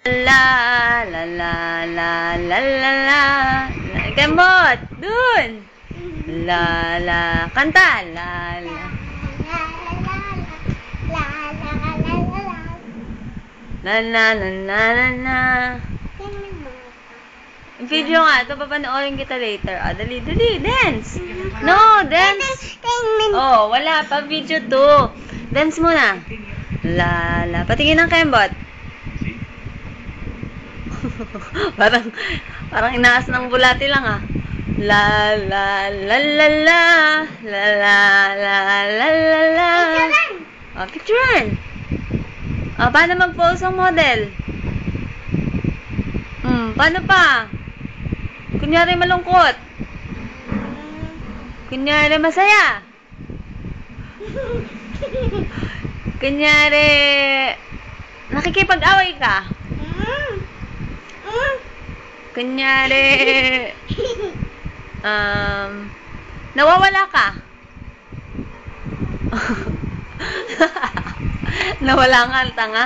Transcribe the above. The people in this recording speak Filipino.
La la la la la la la. Gambot, dun. La la, kanta. La la. La la la la la la. Video nga, ito papanoorin kita later. Ah, dali, dali, dance. No, dance. Oh, wala pa video to. Dance muna. La la, patingin ng kembot. parang inaas ng bulati lang ah. La la la la la. La la la la la la. Oh, picturean. Oh, paano mag-pose ang model? Paano pa? Kunyari malungkot. Kunyari masaya. Kunyari nakikipag-away ka. Kunyari nawawala ka. Nawala nga ang tanga.